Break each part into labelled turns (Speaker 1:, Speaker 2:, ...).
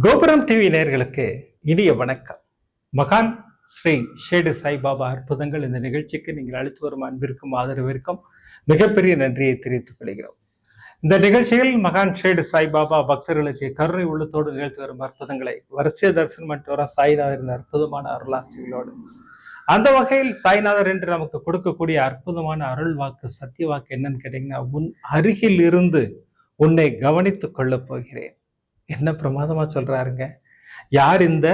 Speaker 1: கோபுரம் டிவி நேயர்களுக்கு இனிய வணக்கம். மகான் ஸ்ரீ ஷேடு சாய்பாபா அற்புதங்கள் இந்த நிகழ்ச்சிக்கு நீங்கள் அளித்து வரும் அன்பிற்கும் ஆதரவிற்கும் மிகப்பெரிய நன்றியை தெரிவித்துக் கொள்கிறோம். இந்த நிகழ்ச்சியில் மகான் ஷேடு சாய்பாபா பக்தர்களுக்கு கருணை உள்ளத்தோடு நிகழ்த்தி வரும் அற்புதங்களை வரிசை தரிசனம் பண்ணிட்டு வர சாய்நாதரின் அற்புதமான அருளாசிகளோடு அந்த வகையில் சாய்நாதர் என்று நமக்கு கொடுக்கக்கூடிய அற்புதமான அருள் வாக்கு சத்திய வாக்கு என்னன்னு கேட்டீங்கன்னா, உன் அருகில் இருந்து உன்னை கவனித்துக் கொள்ளப் போகிறேன். என்ன பிரமாதமா சொல்றாருங்க. யார் இந்த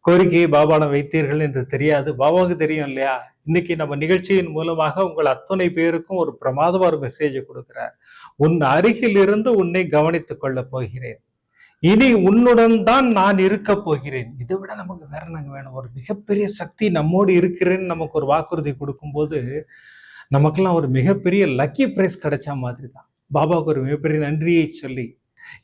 Speaker 1: கோரிக்கையை பாபாவிடம் வைத்தீர்கள் என்று தெரியாது, பாபாவுக்கு தெரியும் இல்லையா? இன்னைக்கு நம்ம நிகழ்ச்சியின் மூலமாக உங்கள் அத்தனை பேருக்கும் ஒரு பிரமாதமா ஒரு மெசேஜை கொடுக்கிறார். உன் அருகில் இருந்து உன்னை கவனித்துக் கொள்ள போகிறேன், இனி உன்னுடன் தான் நான் இருக்க போகிறேன். இதை விட நமக்கு வேற நாங்க வேணும். ஒரு மிகப்பெரிய சக்தி நம்மோடு இருக்கிறேன்னு நமக்கு ஒரு வாக்குறுதி கொடுக்கும்போது நமக்கெல்லாம் ஒரு மிகப்பெரிய லக்கி பிரைஸ் கிடைச்ச மாதிரி தான். பாபாவுக்கு ஒரு மிகப்பெரிய நன்றியை சொல்லி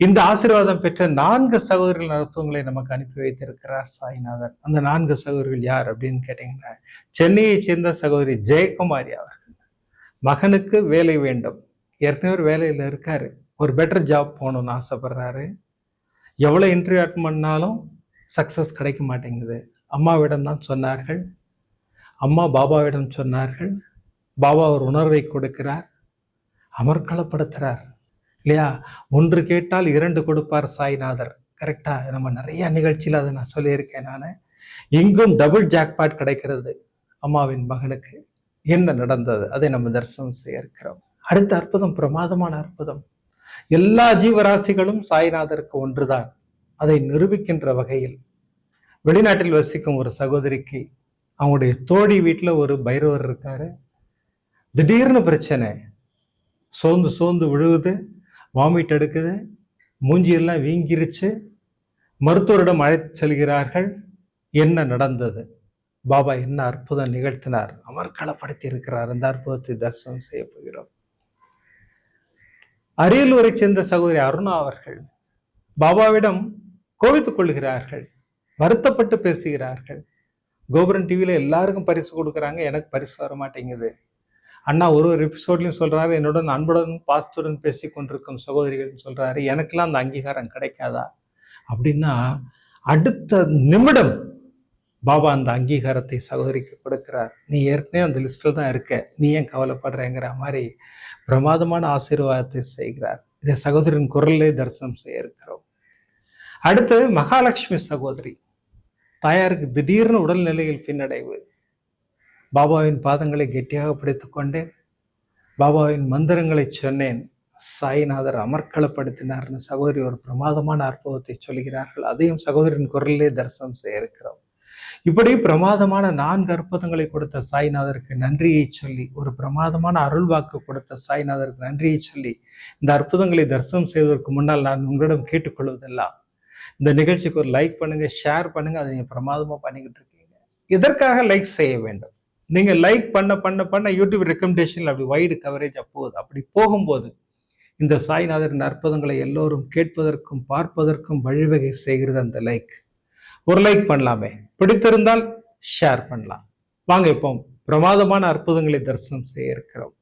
Speaker 1: இந்த ஆசீர்வாதம் பெற்ற 4 சகோதரர்கள் நடத்துவங்களை நமக்கு அனுப்பி வைத்திருக்கிறார் சாய்நாதர். அந்த 4 சகோதரர்கள் யார் அப்படின்னு கேட்டீங்கன்னா, சென்னையை சேர்ந்த சகோதரி ஜெயக்குமாரி அவர்கள். மகனுக்கு வேலை வேண்டும், ஏற்கனவே ஒரு வேலையில இருக்காரு, ஒரு பெட்டர் ஜாப் போகணும்னு ஆசைப்படுறாரு. எவ்வளவு இன்டர்வியூ அட்டன் பண்ணாலும் சக்சஸ் கிடைக்க மாட்டேங்குது. அம்மாவிடம் தான் சொன்னார்கள், அம்மா பாபாவிடம் சொன்னார்கள். பாபா ஒரு உணர்வை கொடுக்கிறார், அமர்க்களப்படுத்துறார் இல்லையா? 1 கேட்டால் 2 கொடுப்பார் சாய்நாதர். கரெக்டா? நம்ம நிறைய நிகழ்ச்சியில் அதை நான் சொல்லியிருக்கேன். நான் இங்கும் டபுள் ஜாக்பாட் கிடைக்கிறது அம்மாவின் மகனுக்கு. என்ன நடந்தது அதை நம்ம தரிசனம் செய்ய இருக்கிறோம். அடுத்த அற்புதம் பிரமாதமான அற்புதம். எல்லா ஜீவராசிகளும் சாய்நாதருக்கு ஒன்றுதான். அதை நிரூபிக்கின்ற வகையில் வெளிநாட்டில் வசிக்கும் ஒரு சகோதரிக்கு அவங்களுடைய தோழி வீட்டில் ஒரு பைரவர் இருக்காரு. திடீர்னு பிரச்சனை, சோர்ந்து விழுகுது, வாமிட் எடுக்குது, மூஞ்சியெல்லாம் வீங்கிருச்சு. மருத்துவரிடம் அழைத்து செல்கிறார்கள். என்ன நடந்தது? பாபா என்ன அற்புதம் நிகழ்த்தினார், அமர்க்களப்படுத்தி இருக்கிறார். அந்த அற்புதத்தை தரிசனம் செய்ய போகிறோம். அரியலூரை சேர்ந்த சகோதரி அருணா அவர்கள் பாபாவிடம் கோபித்துக் கொள்கிறார்கள், வருத்தப்பட்டு பேசுகிறார்கள். கோபுரம் டிவியில எல்லாருக்கும் பரிசு கொடுக்குறாங்க, எனக்கு பரிசு வர மாட்டேங்குது. அண்ணா ஒரு எபிசோட்லையும் சொல்றாரு, என்னுடன் அன்புடன் பாசத்துடன் பேசி கொண்டிருக்கும் சகோதரிகள் சொல்றாரு, எனக்கெல்லாம் அந்த அங்கீகாரம் கிடைக்காதா அப்படின்னா, அடுத்த நிமிடம் பாபா அந்த அங்கீகாரத்தை சகோதரிக்கு கொடுக்கிறார். நீ ஏற்கனவே அந்த லிஸ்டில் தான் இருக்க, நீ ஏன் கவலைப்படுறேங்கிற மாதிரி பிரமாதமான ஆசீர்வாதத்தை செய்கிறார். இதை சகோதரின் குரலே தரிசனம் செய்ய இருக்கிறோம். அடுத்து மகாலட்சுமி சகோதரி, தாயாருக்கு திடீர்னு உடல்நிலையில் பின்னடைவு. பாபாவின் பாதங்களை கெட்டியாக பிடித்துக் கொண்டேன், பாபாவின் மந்திரங்களை சொன்னேன், சாய்நாதர் அமர்க்களப்படுத்தினார்னு சகோதரி ஒரு பிரமாதமான அற்புதத்தை சொல்கிறார்கள். அதையும் சகோதரின் குரலிலே தரிசனம் செய்ய இருக்கிறோம். இப்படி பிரமாதமான 4 அற்புதங்களை கொடுத்த சாய்நாதருக்கு நன்றியை சொல்லி, ஒரு பிரமாதமான அருள் வாக்கு கொடுத்த சாய்நாதருக்கு நன்றியை சொல்லி, இந்த அற்புதங்களை தரிசனம் செய்வதற்கு முன்னால் நான் உங்களிடம் கேட்டுக்கொள்வதெல்லாம், இந்த நிகழ்ச்சிக்கு ஒரு லைக் பண்ணுங்க, ஷேர் பண்ணுங்க. அதை நீங்க பிரமாதமா பண்ணிக்கிட்டு இருக்கீங்க. இதற்காக லைக் செய்ய வேண்டும். நீங்க லைக் பண்ண யூடியூப் ரெக்கமெண்டேஷன்ல அப்படி வைடு கவரேஜ் போகுது. அப்படி போகும்போது இந்த சாய்நாதரின் அற்புதங்களை எல்லோரும் கேட்பதற்கும் பார்ப்பதற்கும் வழிவகை செய்கிறது அந்த லைக். ஒரு லைக் பண்ணலாமே, பிடித்திருந்தால் ஷேர் பண்ணலாம். வாங்க இப்போ பிரமாதமான அற்புதங்களை தரிசனம் செய்ய இருக்கிறோம்.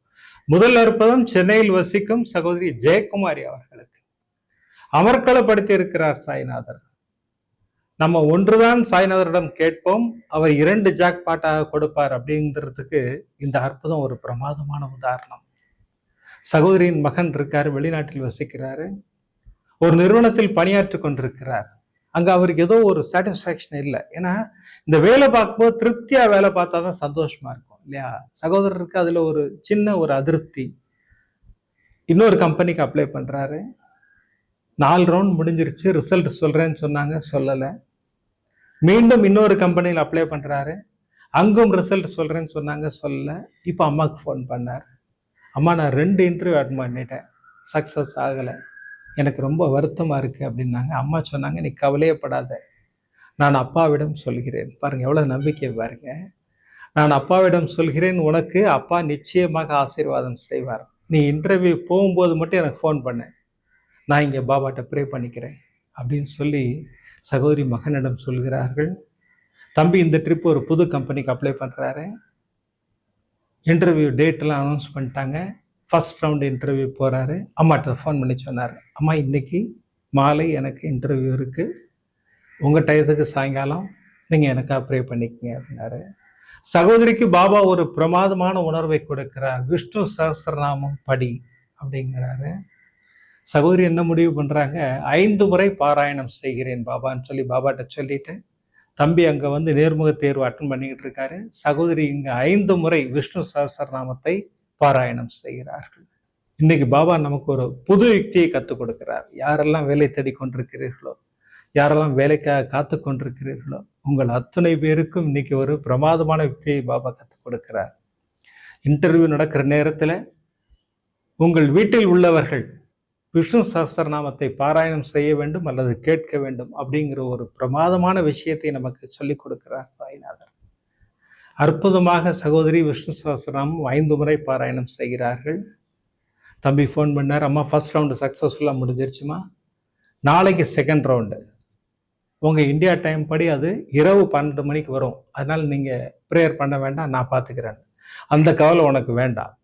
Speaker 1: முதல் அற்புதம் சென்னையில் வசிக்கும் சகோதரி ஜெயக்குமாரி அவர்களுக்கு அமர்க்களப்படுத்தி இருக்கிறார் சாய்நாதர். நம்ம ஒன்றுதான் சாய்நாதரிடம் கேட்போம், அவர் 2 ஜாக்பாட்டாக கொடுப்பார் அப்படிங்கிறதுக்கு இந்த அற்புதம் ஒரு பிரமாதமான உதாரணம். சகோதரியின் மகன் இருக்காரு, வெளிநாட்டில் வசிக்கிறாரு, ஒரு நிறுவனத்தில் பணியாற்றி கொண்டிருக்கிறார். அங்க அவருக்கு ஏதோ ஒரு சாட்டிஸ்பாக்சன் இல்லை. ஏன்னா இந்த வேலை பார்க்கும்போது திருப்தியா வேலை பார்த்தா தான் சந்தோஷமா இருக்கும் இல்லையா? சகோதரருக்கு அதுல ஒரு சின்ன ஒரு அதிருப்தி. இன்னொரு கம்பெனிக்கு அப்ளை பண்றாரு. 4 ரவுண்ட் முடிஞ்சிருச்சு, ரிசல்ட் சொல்றேன்னு சொன்னாங்க, சொல்லலை. மீண்டும் இன்னொரு கம்பெனியில் அப்ளை பண்றாரு, அங்கும் ரிசல்ட் சொல்றேன்னு சொன்னாங்க, சொல்லல. இப்போ அம்மாவுக்கு ஃபோன் பண்ணார், அம்மா நான் 2 இன்டர்வியூ அட்டன் பண்ணிட்டேன், சக்சஸ் ஆகலை, எனக்கு ரொம்ப வருத்தமா இருக்கு அப்படின்னாங்க. அம்மா சொன்னாங்க, நீ கவலையப்படாத, நான் அப்பாவிடம் சொல்கிறேன். பாருங்க எவ்வளவு நம்பிக்கை பாருங்க. நான் அப்பாவிடம் சொல்கிறேன், உனக்கு அப்பா நிச்சயமாக ஆசீர்வாதம் செய்வார். நீ இன்டர்வியூ போகும்போது மட்டும் எனக்கு ஃபோன் பண்ண, நான் இங்கே பாபாட்ட ப்ரே பண்ணிக்கிறேன் அப்படின்னு சொல்லி சகோதரி மகனிடம் சொல்கிறார்கள். தம்பி இந்த ட்ரிப் ஒரு புது கம்பெனிக்கு அப்ளை பண்ணுறாரு. இன்டர்வியூ டேட்டெல்லாம் அனௌன்ஸ் பண்ணிட்டாங்க. ஃபர்ஸ்ட் ரவுண்ட் இன்டர்வியூ போகிறாரு. அம்மாட்ட ஃபோன் பண்ணி சொன்னார், அம்மா இன்னைக்கு மாலை எனக்கு இன்டர்வியூ இருக்குது, உங்கள் டயத்துக்கு சாயங்காலம் நீங்கள் எனக்காக ப்ரே பண்ணிக்கங்க அப்படின்னாரு. சகோதரிக்கு பாபா ஒரு பிரமாதமான உணர்வை கொடுக்கிறார். விஷ்ணு சஹஸ்ரநாமம் படி அப்படிங்கிறாரு. சகோதரி என்ன முடிவு பண்ணுறாங்க, 5 முறை பாராயணம் செய்கிறேன் பாபான்னு சொல்லி பாபாட்ட சொல்லிட்டு, தம்பி அங்கே வந்து நேர்முக தேர்வு அட்டன் பண்ணிக்கிட்டு இருக்காரு. சகோதரி இங்கே 5 முறை விஷ்ணு சஹஸ்ரநாமத்தை பாராயணம் செய்கிறார்கள். இன்னைக்கு பாபா நமக்கு ஒரு புது யுக்தியை கற்றுக் கொடுக்கிறார். யாரெல்லாம் வேலை தேடி கொண்டிருக்கிறீர்களோ, யாரெல்லாம் வேலைக்காக காத்து கொண்டிருக்கிறீர்களோ, உங்கள் அத்தனை பேருக்கும் இன்னைக்கு ஒரு பிரமாதமான யுக்தியை பாபா கற்றுக் கொடுக்கிறார். இன்டர்வியூ நடக்கிற நேரத்தில் உங்கள் வீட்டில் உள்ளவர்கள் விஷ்ணு சஹஸ்ரநாமத்தை பாராயணம் செய்ய வேண்டும் அல்லது கேட்க வேண்டும் அப்படிங்கிற ஒரு பிரமாதமான விஷயத்தை நமக்கு சொல்லிக் கொடுக்கிறார் சாய்நாதர். அற்புதமாக சகோதரி விஷ்ணு சஹஸ்ரநாமம் 5 முறை பாராயணம் செய்கிறார்கள். தம்பி ஃபோன் பண்ணார், அம்மா ஃபர்ஸ்ட் ரவுண்டு சக்ஸஸ்ஃபுல்லாக முடிஞ்சிருச்சுமா, நாளைக்கு செகண்ட் ரவுண்டு, உங்கள் இந்தியா டைம் படி அது இரவு 12 மணிக்கு வரும், அதனால் நீங்கள் ப்ரேயர் பண்ண வேண்டாம், நான் பார்த்துக்கிறேன். அந்த கவலை உனக்கு வேண்டாம்,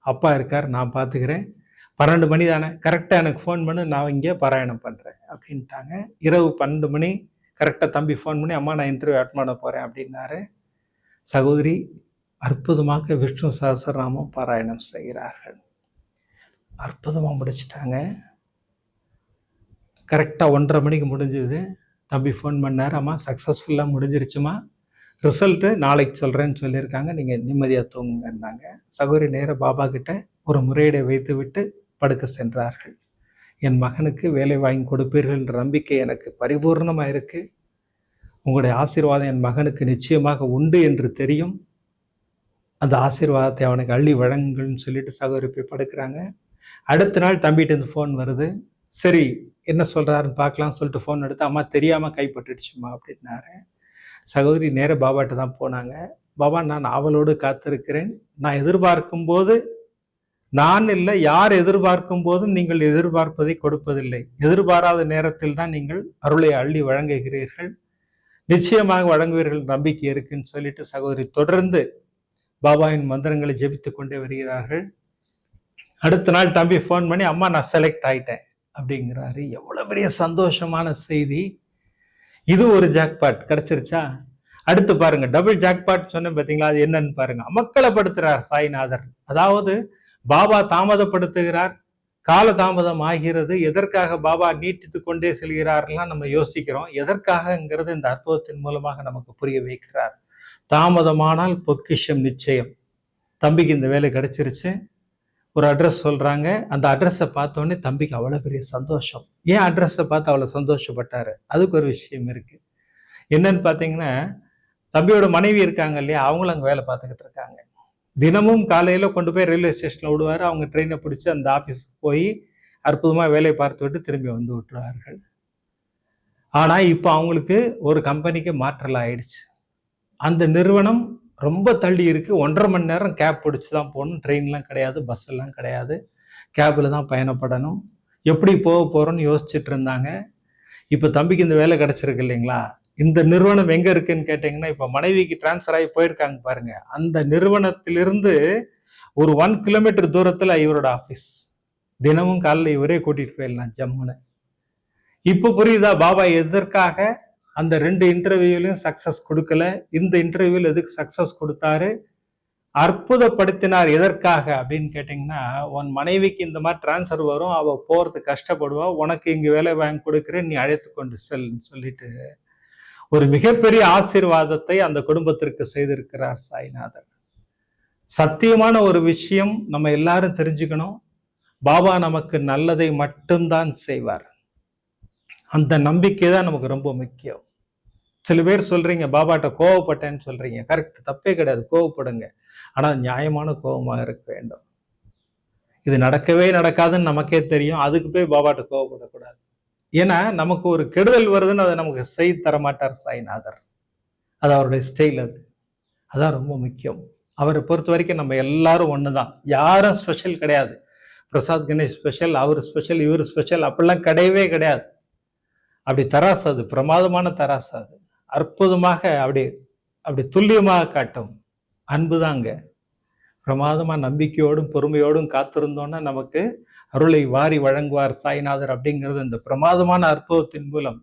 Speaker 1: அப்பா இருக்கார், நான் பார்த்துக்கிறேன். 12 மணி தானே, கரெக்டாக எனக்கு ஃபோன் பண்ணு, நான் இங்கே பாராயணம் பண்ணுறேன் அப்படின்ட்டாங்க. இரவு 12 மணி கரெக்டாக தம்பி ஃபோன் பண்ணி, அம்மா நான் இன்டர்வியூ அட்டன் பண்ண போகிறேன் அப்படின்னாரு. சகோதரி அற்புதமாக விஷ்ணு சஹஸ்ரநாமம் பாராயணம் செய்கிறார்கள். அற்புதமாக முடிச்சிட்டாங்க. கரெக்டாக 1:30 மணிக்கு முடிஞ்சது. தம்பி ஃபோன் பண்ணார், அம்மா சக்ஸஸ்ஃபுல்லாக முடிஞ்சிருச்சுமா, ரிசல்ட்டு நாளைக்கு சொல்கிறேன்னு சொல்லியிருக்காங்க, நீங்கள் நிம்மதியாக தூங்குங்கன்னாங்க. சகோதரி நேர பாபா கிட்ட ஒரு முறையீடை வைத்து விட்டு படுக்க சென்றார்கள். என் மகனுக்கு வேலை வாங்கி கொடுப்பீர்கள் என்ற நம்பிக்கை எனக்கு பரிபூர்ணமாக இருக்குது. உங்களுடைய ஆசீர்வாதம் என் மகனுக்கு நிச்சயமாக உண்டு என்று தெரியும். அந்த ஆசீர்வாதத்தை அவனுக்கு அள்ளி வழங்குங்கள்னு சொல்லிட்டு சகோதரி போய் படுக்கிறாங்க. அடுத்த நாள் தம்பிகிட்டேருந்து ஃபோன் வருது. சரி என்ன சொல்கிறாருன்னு பார்க்கலாம்னு சொல்லிட்டு ஃபோன் எடுத்து, அம்மா தெரியாமல் கைப்பட்டுடுச்சுமா அப்படின்னாரு. சகோதரி நேர பாபாட்ட தான் போனாங்க. பாபா நான் ஆவலோடு காத்திருக்கிறேன், நான் எதிர்பார்க்கும் போது நான் இல்லை, யார் எதிர்பார்க்கும் போதும் நீங்கள் எதிர்பார்ப்பதை கொடுப்பதில்லை, எதிர்பாராத நேரத்தில் தான் நீங்கள் அருளை அள்ளி வழங்குகிறீர்கள், நிச்சயமாக வழங்குவீர்கள் நம்பிக்கை இருக்குன்னு சொல்லிட்டு சகோதரி தொடர்ந்து பாபாவின் மந்திரங்களை ஜெபித்து கொண்டே வருகிறார்கள். அடுத்த நாள் தம்பி ஃபோன் பண்ணி, அம்மா நான் செலக்ட் ஆயிட்டேன் அப்படிங்கிறாரு. எவ்வளோ பெரிய சந்தோஷமான செய்தி இது. ஒரு ஜாக்பாட் கிடைச்சிருச்சா? அடுத்து பாருங்க, டபுள் ஜாக்பாட் சொன்னேன் பார்த்தீங்களா, அது என்னன்னு பாருங்க. அமக்கலப்படுத்துறார் சாய்நாதர். அதாவது பாபா தாமதப்படுத்துகிறார், கால தாமதம் ஆகிறது. எதற்காக பாபா நீட்டித்து கொண்டே செல்கிறார்லாம் நம்ம யோசிக்கிறோம். எதற்காகங்கிறது இந்த அற்புதத்தின் மூலமாக நமக்கு புரிய வைக்கிறார். தாமதமானால் பொக்கிஷம் நிச்சயம். தம்பிக்கு இந்த வேலை கிடைச்சிருச்சு. ஒரு அட்ரஸ் சொல்கிறாங்க. அந்த அட்ரஸை பார்த்தோன்னே தம்பிக்கு அவ்வளோ பெரிய சந்தோஷம். ஏன் அட்ரஸை பார்த்து அவ்வளோ சந்தோஷப்பட்டாரு? அதுக்கு ஒரு விஷயம் இருக்குது. என்னன்னு பார்த்தீங்கன்னா, தம்பியோட மனைவி இருக்காங்க இல்லையா, அவங்களும் அங்கே வேலை பார்த்துக்கிட்டு இருக்காங்க. தினமும் காலையில் கொண்டு போய் ரயில்வே ஸ்டேஷனில் விடுவார். அவங்க ட்ரெயினை பிடிச்சி அந்த ஆஃபீஸுக்கு போய் அற்புதமாக வேலையை பார்த்து விட்டு திரும்பி வந்து விட்டுருவார்கள். ஆனால் இப்போ அவங்களுக்கு ஒரு கம்பெனிக்கு மாற்றல் ஆயிடுச்சு. அந்த நிறுவனம் ரொம்ப தள்ளி இருக்கு. 1.5 மணி நேரம் கேப் பிடிச்சி தான் போகணும். ட்ரெயின்லாம் கிடையாது, பஸ் எல்லாம் கிடையாது, கேபில் தான் பயணப்படணும். எப்படி போக போகிறோன்னு யோசிச்சுட்டு இருந்தாங்க. இப்போ தம்பிக்கு இந்த வேலை கிடைச்சிருக்கு இல்லைங்களா. இந்த நிறுவனம் எங்கே இருக்குன்னு கேட்டிங்கன்னா, இப்போ மனைவிக்கு டிரான்ஸ்ஃபர் ஆகி போயிருக்காங்க பாருங்க, அந்த நிறுவனத்திலிருந்து ஒரு 1 கிலோமீட்டர் தூரத்தில் இவரோட ஆஃபீஸ். தினமும் காலையில் இவரே கூட்டிகிட்டு போயிடலாம் ஜம்முன்னு. இப்போ புரியுதா பாபா எதற்காக அந்த 2 இன்டர்வியூலையும் சக்சஸ் கொடுக்கல, இந்த இன்டர்வியூல எதுக்கு சக்சஸ் கொடுத்தாரு, அற்புதப்படுத்தினார். எதற்காக அப்படின்னு கேட்டிங்கன்னா, உன் மனைவிக்கு இந்த மாதிரி டிரான்ஸ்ஃபர் வரும், அவள் போகிறதுக்கு கஷ்டப்படுவா, உனக்கு இங்கே வேலை வாங்கி கொடுக்குறேன், நீ அழைத்து கொண்டு செல்னு சொல்லிட்டு ஒரு மிகப்பெரிய ஆசீர்வாதத்தை அந்த குடும்பத்திற்கு செய்திருக்கிறார் சாய்நாதர். சத்தியமான ஒரு விஷயம் நம்ம எல்லாரும் தெரிஞ்சுக்கணும். பாபா நமக்கு நல்லதை மட்டும்தான் செய்வார். அந்த நம்பிக்கை தான் நமக்கு ரொம்ப முக்கியம். சில பேர் சொல்றீங்க பாபாட்ட கோவப்பட்டேன்னு சொல்றீங்க. கரெக்ட், தப்பே கிடையாது, கோவப்படுங்க. ஆனால் நியாயமான கோபமாக இருக்க வேண்டும். இது நடக்கவே நடக்காதுன்னு நமக்கே தெரியும், அதுக்கு போய் பாபாட்ட கோவப்படக்கூடாது. ஏன்னா நமக்கு ஒரு கெடுதல் வருதுன்னு அதை நமக்கு செய்து தரமாட்டார் சாய்நாதர். அது அவருடைய ஸ்டைல். அதான் ரொம்ப முக்கியம். அவரை பொறுத்த வரைக்கும் நம்ம எல்லாரும் ஒன்று தான், யாரும் ஸ்பெஷல் கிடையாது. பிரசாத் கணேஷ் ஸ்பெஷல், அவர் ஸ்பெஷல், இவர் ஸ்பெஷல், அப்படிலாம் கிடையவே கிடையாது. அப்படி தராசு, அது பிரமாதமான தராசு. அது அற்புதமாக அப்படி துல்லியமாக காட்டும் அன்பு தாங்க. பிரமாதமாக நம்பிக்கையோடும் பொறுமையோடும் காத்திருந்தோன்னா நமக்கு அருளை வாரி வழங்குவார் சாய்நாதர். அப்படிங்கிறது இந்த பிரமாதமான அற்புதத்தின் மூலம்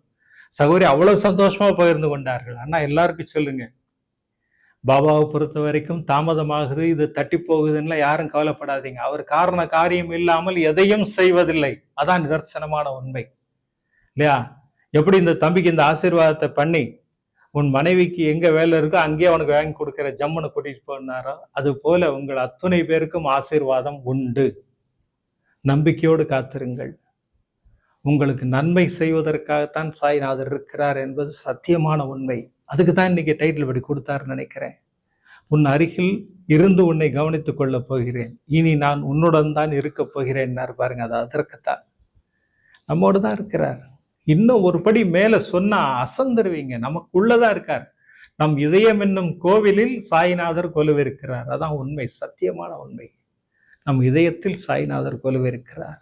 Speaker 1: சகோதரி அவ்வளவு சந்தோஷமா பகிர்ந்து கொண்டார்கள். அண்ணா எல்லாருக்கும் சொல்லுங்க, பாபாவை பொறுத்த வரைக்கும் தாமதமாகுது, இது தட்டி போகுதுன்னு யாரும் கவலைப்படாதீங்க. அவர் காரண காரியம் இல்லாமல் எதையும் செய்வதில்லை. அதான் நிதர்சனமான உண்மை இல்லையா? எப்படி இந்த தம்பிக்கு இந்த ஆசீர்வாதத்தை பண்ணி உன் மனைவிக்கு எங்க வேலை இருக்கோ அங்கேயே அவனுக்கு வாங்கி கொடுக்கிற ஜம்முன்னு கூட்டிட்டு போனாரோ, அது போல உங்கள் அத்துணை பேருக்கும் ஆசீர்வாதம் உண்டு. நம்பிக்கையோடு காத்திருங்கள். உங்களுக்கு நன்மை செய்வதற்காகத்தான் சாய்நாதர் இருக்கிறார் என்பது சத்தியமான உண்மை. அதுக்கு தான் இன்னைக்கு டைட்டில் படி கொடுத்தாருன்னு நினைக்கிறேன். உன் அருகில் இருந்து உன்னை கவனித்துக் கொள்ளப் போகிறேன், இனி நான் உன்னுடன் தான் இருக்க போகிறேன் பாருங்க. அது அதற்குத்தான் நம்மோடு தான் இருக்கிறார். இன்னும் ஒரு படி மேல சொன்னா அசந்துருவீங்க. நமக்குள்ளதான் இருக்கார். நம் இதயம் என்னும் கோவிலில் சாய்நாதர் கொலுவிருக்கிறார். அதான் உண்மை, சத்தியமான உண்மை. நம் இதயத்தில் சாய்நாதர் கொலுவிருக்கிறார்.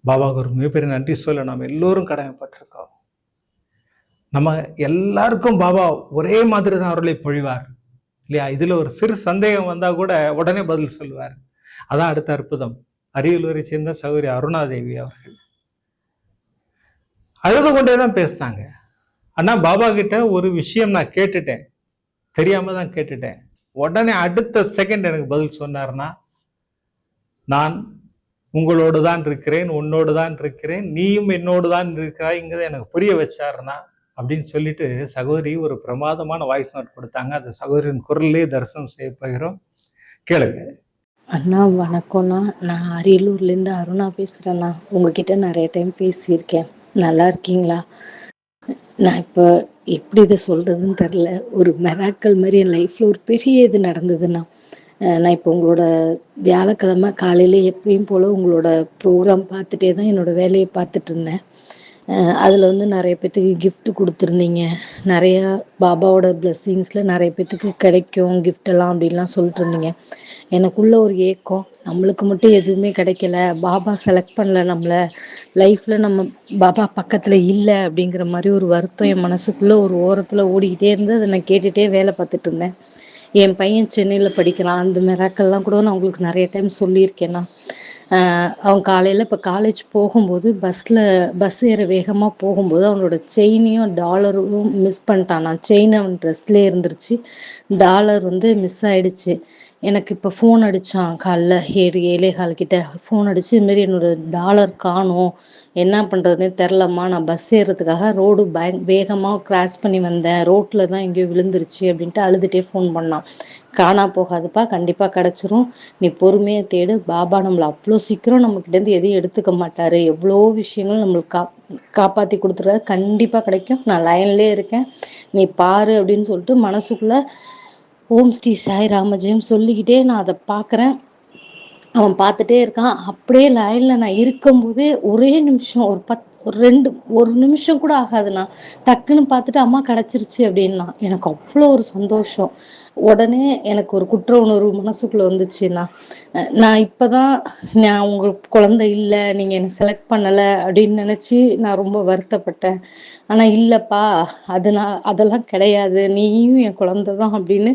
Speaker 1: பாபாவுக்கு ஒரு மிகப்பெரிய நன்றி சொல்ல நாம் எல்லோரும் கடமைப்பட்டிருக்கோம். நம்ம எல்லாருக்கும் பாபா ஒரே மாதிரி தான் அருளை பொழிவார் இல்லையா? இதுல ஒரு சிறு சந்தேகம் வந்தா கூட உடனே பதில் சொல்லுவார். அதான் அடுத்த அற்புதம். அரியலூரை சேர்ந்த சகோதரி அருணாதேவி அவர்கள் அழுது கொண்டேதான் பேசினாங்க. ஆனா பாபா கிட்ட ஒரு விஷயம் நான் கேட்டுட்டேன், தெரியாம தான் கேட்டுட்டேன். உடனே அடுத்த செகண்ட் எனக்கு பதில் சொன்னார்னா, நான் உங்களோடு தான் இருக்கிறேன், உன்னோடு தான் இருக்கிறேன், நீயும் என்னோடு தான் இருக்கிறாய்ங்கிறத எனக்கு புரிய வச்சாருன்னா அப்படின்னு சொல்லிட்டு சகோதரி ஒரு பிரமாதமான வாய்ஸ் நோட் கொடுத்தாங்க. அந்த சகோதரியின் குரல்லே தரிசனம் செய்ய போகிறோம், கேளுங்க.
Speaker 2: அண்ணா வணக்கம்ண்ணா. நான் அரியலூர்லேருந்து அருணா பேசுகிறேண்ணா. உங்ககிட்ட நிறைய டைம் பேசியிருக்கேன். நல்லா இருக்கீங்களா? நான் இப்போ எப்படி இதை சொல்கிறதுன்னு தெரில. ஒரு மெராக்கல் மாதிரி என் லைஃப்பில் ஒரு பெரிய இது நடந்ததுண்ணா. நான் இப்போ உங்களோட வியாழக்கிழமை காலையில் எப்பயும் போல் உங்களோட ப்ரோக்ராம் பார்த்துட்டே தான் என்னோடய வேலையை பார்த்துட்டு இருந்தேன். அதில் வந்து நிறைய பேர்த்துக்கு கிஃப்ட் கொடுத்துருந்தீங்க. நிறையா பாபாவோட பிளெஸ்ஸிங்ஸில் நிறைய பேர்த்துக்கு கிடைக்கும் கிஃப்டெல்லாம் அப்படின்லாம் சொல்லிட்டு இருந்தீங்க. எனக்குள்ள ஒரு ஏக்கம், நம்மளுக்கு மட்டும் எதுவுமே கிடைக்கல, பாபா செலக்ட் பண்ணல நம்மளை, லைஃப்பில் நம்ம பாபா பக்கத்தில் இல்லை அப்படிங்கிற மாதிரி ஒரு வருத்தம் என் மனசுக்குள்ளே ஒரு ஓரத்தில் ஓடிக்கிட்டே இருந்து அதை நான் கேட்டுகிட்டே வேலை பார்த்துட்டு இருந்தேன். என் பையன் சென்னையில் படிக்கிறான். அந்த மிராக்கள்லாம் கூட நான் உங்களுக்கு நிறைய டைம் சொல்லியிருக்கேன்னா. அவன் காலையில் இப்போ காலேஜ் போகும்போது பஸ் ஏற வேகமாக போகும்போது அவனோட செயினையும் டாலரும் மிஸ் பண்ணிட்டான். நான் செயின் அவன் ட்ரெஸ்லேயே இருந்துருச்சு, டாலர் வந்து மிஸ் ஆகிடுச்சு. எனக்கு இப்போ ஃபோன் அடித்தான் காலைல 7:15 கிட்ட ஃபோன் அடித்து, இதுமாரி என்னோடய டாலர் காணும், என்ன பண்ணுறதுனே தெரிலம்மா, நான் பஸ் ஏறுறதுக்காக ரோடு வேகமாக கிராஸ் பண்ணி வந்தேன், ரோட்டில் தான் எங்கேயோ விழுந்துருச்சு அப்படின்ட்டு அழுதுகிட்டே ஃபோன் பண்ணான். காணா போகாதுப்பா, கண்டிப்பாக கிடச்சிரும், நீ பொறுமையாக தேடு, பாபா நம்மளை அவ்வளோ சீக்கிரம் நம்மக்கிட்டேருந்து எதையும் எடுத்துக்க மாட்டார், எவ்வளோ விஷயங்கள் நம்மளுக்கு காப்பாற்றி கொடுத்துருக்காரு, கண்டிப்பாக கிடைக்கும், நான் லைன்லேயே இருக்கேன், நீ பாரு அப்படின்னு சொல்லிட்டு மனசுக்குள்ளே ஓம் ஸ்ரீ சாய் ராமஜெயம் சொல்லிக்கிட்டே நான் அதை பார்க்குறேன். அவன் பார்த்துட்டே இருக்கான். அப்படியே லைனில் நான் இருக்கும்போதே ஒரே நிமிஷம் ஒரு நிமிஷம் கூட ஆகாதுண்ணா, டக்குன்னு பார்த்துட்டு அம்மா கிடச்சிருச்சு அப்படின்னா எனக்கு அவ்வளோ ஒரு சந்தோஷம். உடனே எனக்கு ஒரு குற்ற உணர்வு மனசுக்குள்ளே வந்துச்சுண்ணா. நான் இப்போ தான் நான் உங்கள் குழந்தை இல்லை, நீங்கள் என்னை செலக்ட் பண்ணலை அப்படின்னு நினச்சி நான் ரொம்ப வருத்தப்பட்டேன். ஆனால் இல்லைப்பா, அதெல்லாம் கிடையாது, நீயும் என் குழந்தை தான் அப்படின்னு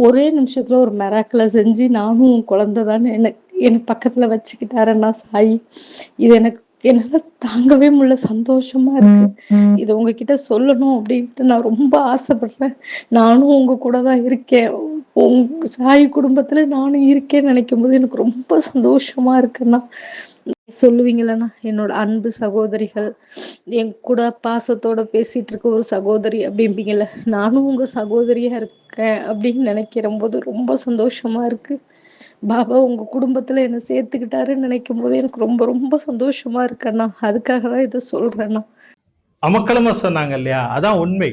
Speaker 2: ஒரே நிமிஷத்தில் ஒரு மெராக்கிளை செஞ்சு நானும் உன் குழந்தை தான் எனக்கு பக்கத்தில் வச்சுக்கிட்டாருன்னா சாய். இது என்னால் தாங்கவே முடியல, சந்தோஷமா இருக்கு. இதை உங்ககிட்ட சொல்லணும் அப்படின்ட்டு நான் ரொம்ப ஆசைப்படுறேன். நானும் உங்க கூட தான் இருக்கேன், உங்க சாய் குடும்பத்துல நானும் இருக்கேன்னு நினைக்கும் போது எனக்கு ரொம்ப சந்தோஷமா இருக்குண்ணா. சொல்லுவீங்களண்ணா, என்னோட அன்பு சகோதரிகள், என் கூட பாசத்தோட பேசிட்டு இருக்க ஒரு சகோதரி அப்படிம்பீங்கல்ல, நானும் உங்க சகோதரியா இருக்கேன் அப்படின்னு நினைக்கிற போது ரொம்ப சந்தோஷமா இருக்கு. பாபா உங்க குடும்பத்துல என்ன சேர்த்துக்கிட்டாருன்னு நினைக்கும் போது எனக்கு ரொம்ப ரொம்ப சந்தோஷமா இருக்கண்ணா. அதுக்காக தான் இதை சொல்றேண்ணா.
Speaker 1: அமக்களமா சொன்னாங்க இல்லையா? அதான் உண்மை,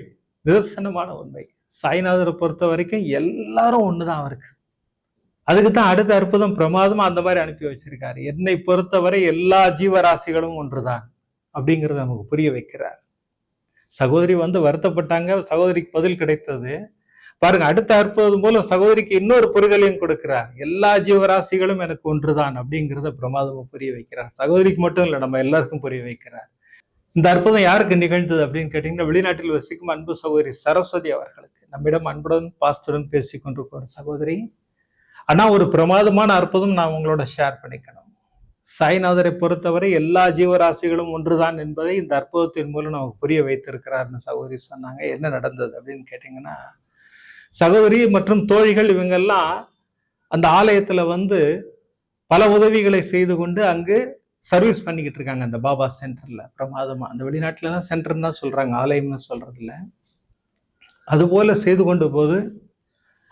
Speaker 1: நிதர்சனமான உண்மை. சாய்நாதரை பொறுத்த வரைக்கும் எல்லாரும் ஒண்ணுதான் அவருக்கு. அதுக்குத்தான் அடுத்த அற்புதம் பிரமாதமா அந்த மாதிரி அனுப்பி வச்சிருக்காரு. என்னை பொறுத்தவரை எல்லா ஜீவராசிகளும் ஒன்றுதான் அப்படிங்கறத நமக்கு புரிய வைக்கிறார். சகோதரி வந்து வருத்தப்பட்டாங்க, சகோதரிக்கு பதில் கிடைத்தது பாருங்க. அடுத்த அற்புதம் போல சகோதரிக்கு இன்னொரு புரிதலையும் கொடுக்கிறார். எல்லா ஜீவராசிகளும் எனக்கு ஒன்றுதான் அப்படிங்கிறத பிரமாதமா புரிய வைக்கிறார். சகோதரிக்கு மட்டும் இல்லை, நம்ம எல்லாருக்கும் புரிய வைக்கிறார். இந்த அற்புதம் யாருக்கு நிகழ்ந்தது அப்படின்னு கேட்டீங்கன்னா, வெளிநாட்டில் வசிக்கும் அன்பு சகோதரி சரஸ்வதி அவர்களுக்கு. நம்மிடம் அன்புடன் பாஸ்துடன் பேசிக் கொண்டிருக்கிற சகோதரி. ஆனா ஒரு பிரமாதமான அற்புதம் நான் உங்களோட ஷேர் பண்ணிக்கணும். சாய்நாதரை பொறுத்தவரை எல்லா ஜீவராசிகளும் ஒன்றுதான் என்பதை இந்த அற்புதத்தின் மூலம் நமக்கு புரிய வைத்திருக்கிறார்னு சகோதரி சொன்னாங்க. என்ன நடந்தது அப்படின்னு கேட்டீங்கன்னா, சகோதரி மற்றும் தோழிகள் இவங்கெல்லாம் அந்த ஆலயத்துல வந்து பல உதவிகளை செய்து கொண்டு அங்கு சர்வீஸ் பண்ணிக்கிட்டு இருக்காங்க அந்த பாபா சென்டர்ல. பிரமாதமா, அந்த வெளிநாட்டுல எல்லாம் சென்டர் தான் சொல்றாங்க, ஆலயம்னு சொல்றது இல்ல. அது போல செய்து கொண்டு போது